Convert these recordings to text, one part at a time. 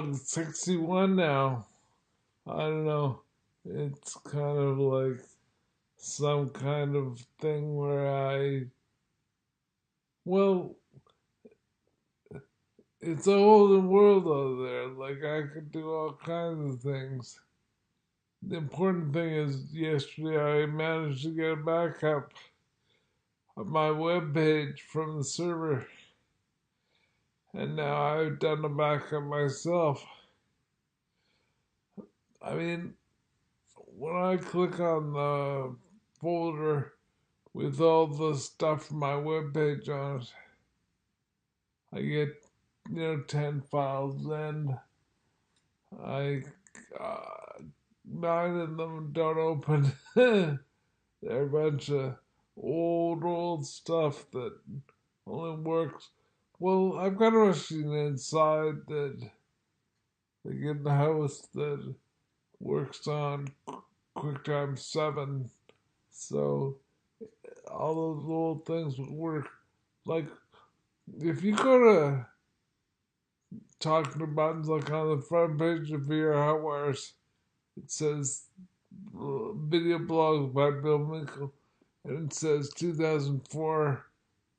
blog 61 now. I don't know. It's kind of like some kind of thing where well, it's a whole new world out there. Like, I could do all kinds of things. The important thing is, yesterday I managed to get a backup of my web page from the server, and now I've done a backup myself. I mean, when I click on the folder with all the stuff from my web page on it, I get 10 files, and I uh, 9 of them don't open. They're a bunch of old stuff that only works. Well, I've got a machine inside that, like in the house, that works on QuickTime 7. So all those old things would work. Like, if you go to talking to buttons, like on the front page of VR Hotwires, it says video blogs by Bill Minkle, and it says 2004,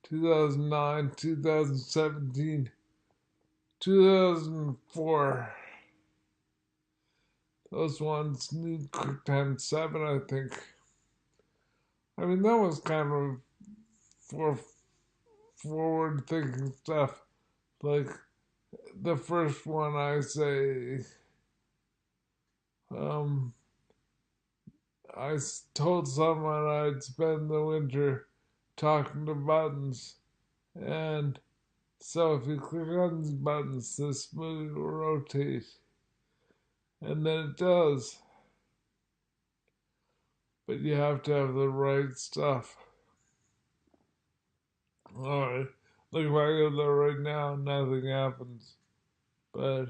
2009, 2017, 2004. Those ones need QuickTime 7, I think. I mean, that was kind of for forward thinking stuff. Like, the first one I say, um, told someone I'd spend the winter talking to buttons, and so if you click on these buttons, this movie will rotate, and then it does. But you have to have the right stuff. Alright, look, if I go there right now, nothing happens. But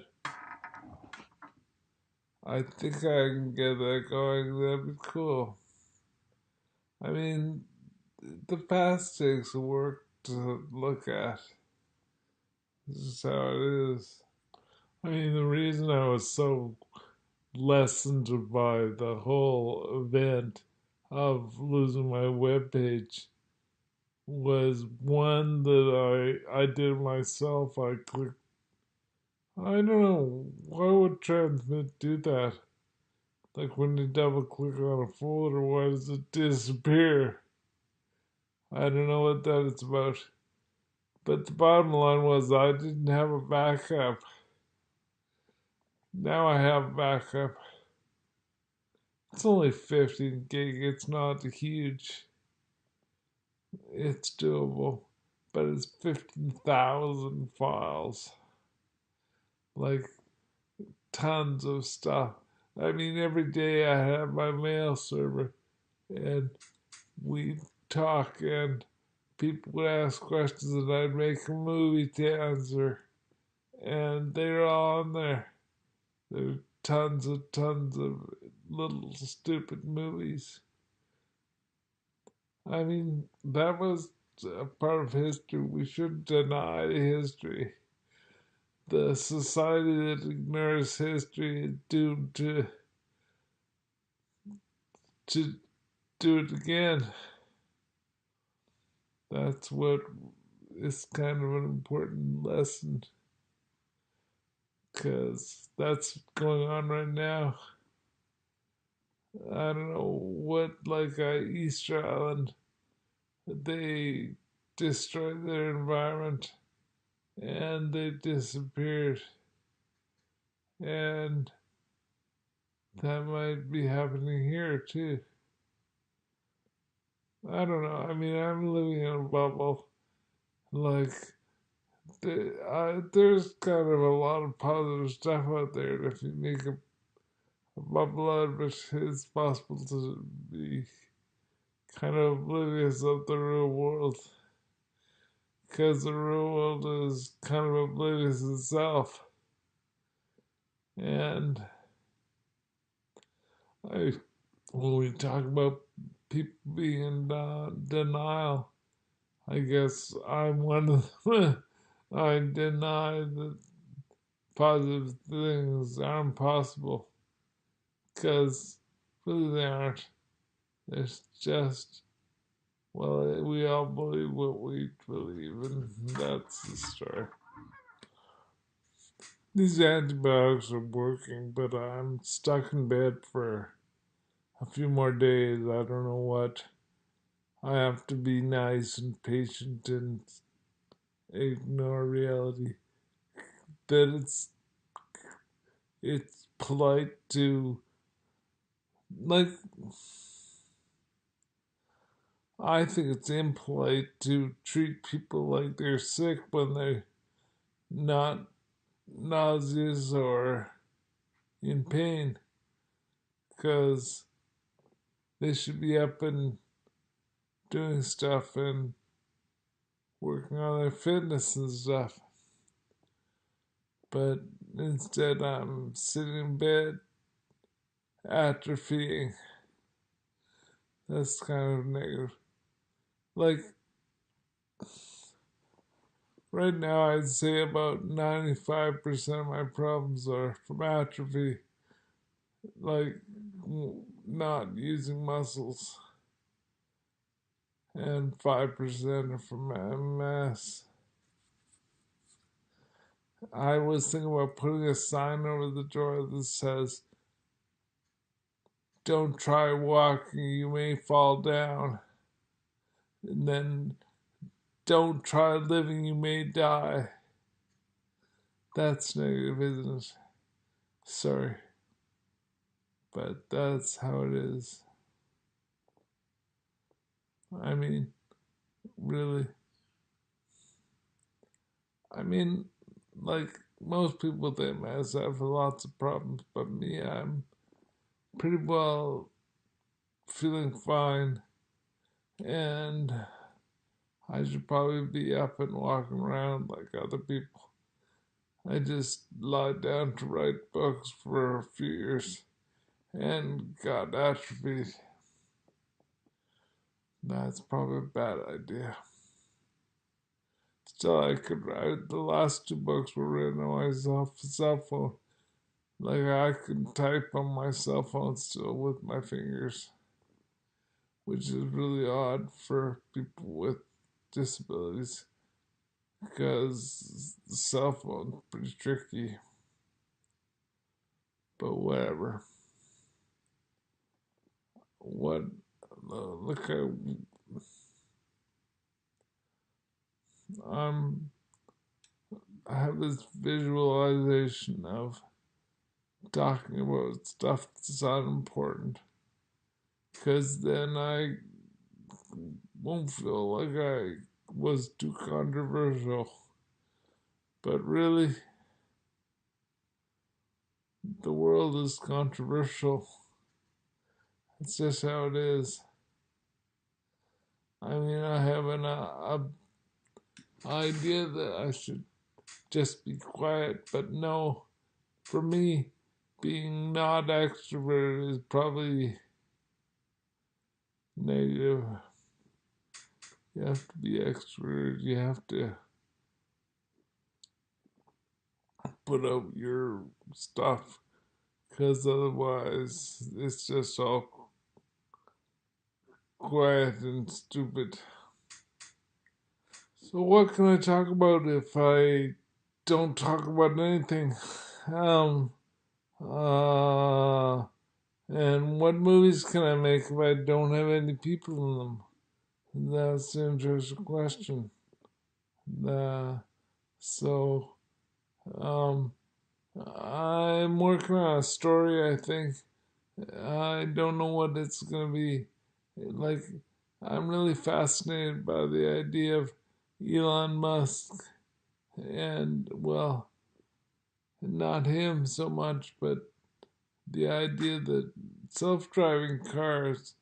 I think I can get that going. That'd be cool. I mean, the past takes work to look at. This is how it is. I mean, the reason I was so lessened by the whole event of losing my webpage was one that I did myself. I clicked. I don't know why would Transmit do that. Like when you double click on a folder, why does it disappear? I don't know what that is about. But the bottom line was I didn't have a backup. Now I have backup. It's only 15 gig. It's not huge. It's doable. But it's 15,000 files. Like tons of stuff. I mean, every day I have my mail server and we talk, and people would ask questions and I'd make a movie to answer. And they're all on there. There are tons of little stupid movies. I mean, that was a part of history. We shouldn't deny history. The society that ignores history is doomed to do it again. That's what is kind of an important lesson, because that's going on right now. I don't know what, like Easter Island, they destroyed their environment and they disappeared. And that might be happening here too. I don't know. I mean, I'm living in a bubble. Like, there's kind of a lot of positive stuff out there. And if you make a bubble out of it, it's possible to be kind of oblivious of the real world. Because the real world is kind of oblivious itself. And when we talk about people being in denial, I guess I'm one of them. I deny that positive things aren't possible, because really they aren't. It's just, well, we all believe what we believe, and that's the story. These antibiotics are working, but I'm stuck in bed for a few more days. I don't know what. I have to be nice and patient and ignore reality. That it's polite to, like, I think it's impolite to treat people like they're sick when they're not nauseous or in pain, because they should be up and doing stuff and working on their fitness and stuff. But instead, I'm sitting in bed atrophying. That's kind of negative. Like, right now, I'd say about 95% of my problems are from atrophy, like not using muscles, and 5% are from MS. I was thinking about putting a sign over the door that says, "Don't try walking, you may fall down." And then, "Don't try living, you may die." That's negative, isn't it? Sorry. But that's how it is. I mean, really. I mean, like, most people with MS have lots of problems, but me, I'm pretty well feeling fine, and I should probably be up and walking around like other people. I just lied down to write books for a few years and got atrophied. That's probably a bad idea. Still, I could write. The last two books were written on my cell phone. Like, I can type on my cell phone still with my fingers, which is really odd for people with disabilities, because the cell phone's pretty tricky. But whatever. What? Look, I'm. I have this visualization of talking about stuff that's unimportant, because then I won't feel like I was too controversial. But really, the world is controversial. It's just how it is. I mean, I have an idea that I should just be quiet, but no, for me, being not extroverted is probably negative. You have to be extroverted. You have to put out your stuff, because otherwise it's just all quiet and stupid. So what can I talk about if I don't talk about anything? Um, uh, and what movies can I make if I don't have any people in them? That's an interesting question. Uh, so, um, I'm working on a story, I think. I don't know what it's going to be. Like, I'm really fascinated by the idea of Elon Musk, and, well, not him so much, but the idea that self-driving cars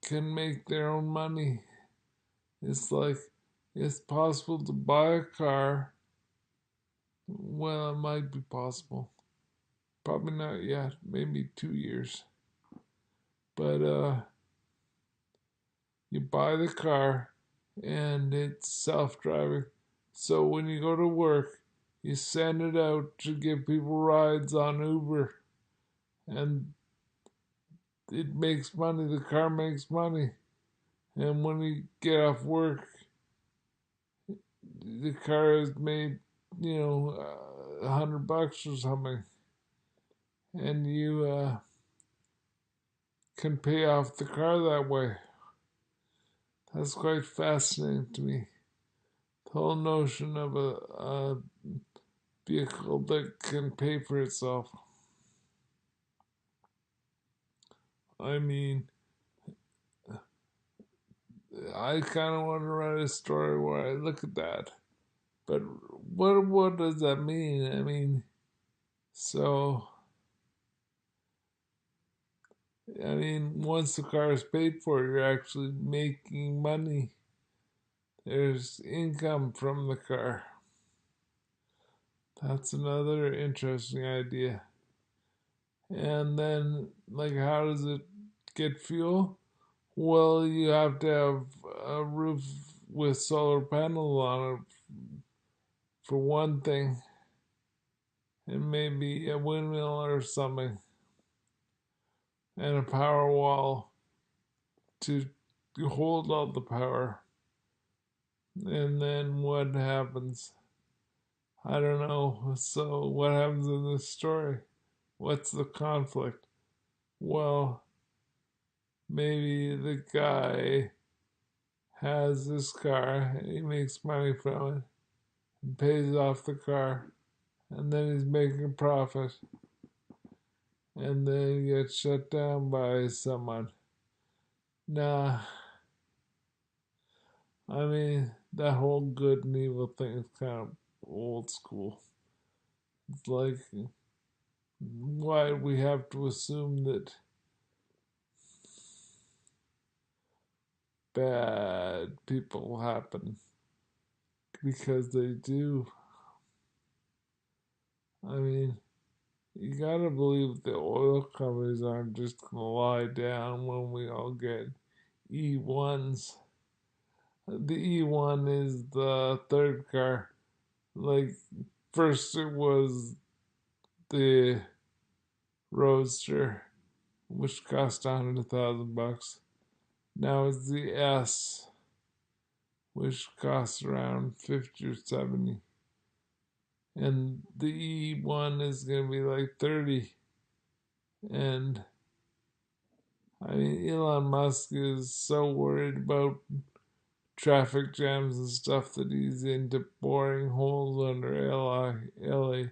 can make their own money. It's like, it's possible to buy a car. Well, it might be possible. Probably not yet. Maybe 2 years. But you buy the car and it's self-driving. So when you go to work, you send it out to give people rides on Uber, and it makes money. The car makes money, and when you get off work, the car has made, $100 or something, and you can pay off the car that way. That's quite fascinating to me. The whole notion of a vehicle that can pay for itself. I mean, I kind of want to write a story where I look at that. But what does that mean? I mean, once the car is paid for, you're actually making money. There's income from the car. That's another interesting idea. And then, how does it get fuel? Well, you have to have a roof with solar panels on it, for one thing, and maybe a windmill or something, and a power wall to hold all the power. And then what happens? I don't know. So, what happens in this story? What's the conflict? Well, maybe the guy has this car and he makes money from it and pays off the car, and then he's making a profit, and then he gets shut down by someone. Nah, that whole good and evil thing is kind of old school. It's like, why we have to assume that bad people happen? Because they do. You gotta believe the oil companies aren't just gonna lie down when we all get E1s. The E1 is the third car. First it was the Roadster, which cost $100,000. Now it's the S, which costs around 50 or 70. And the E1 is gonna be like 30. And Elon Musk is so worried about traffic jams and stuff that he's into boring holes under LA.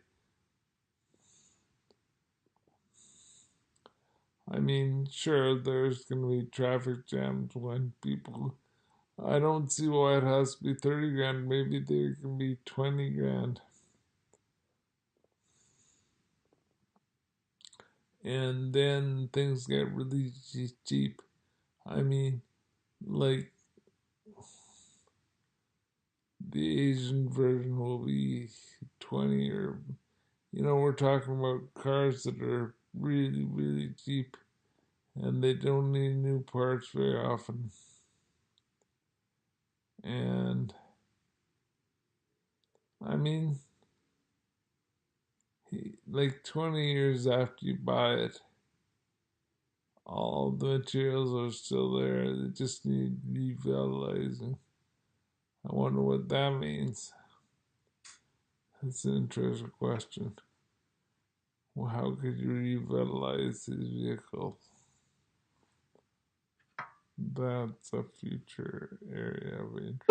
Sure, there's going to be traffic jams when people. I don't see why it has to be 30 grand. Maybe there can be 20 grand. And then things get really cheap. Like the Asian version will be 20, or, we're talking about cars that are really, really cheap, and they don't need new parts very often. And 20 years after you buy it, all the materials are still there. They just need revitalizing. I wonder what that means. That's an interesting question. Well, how could you revitalize these vehicles? That's a future area of interest.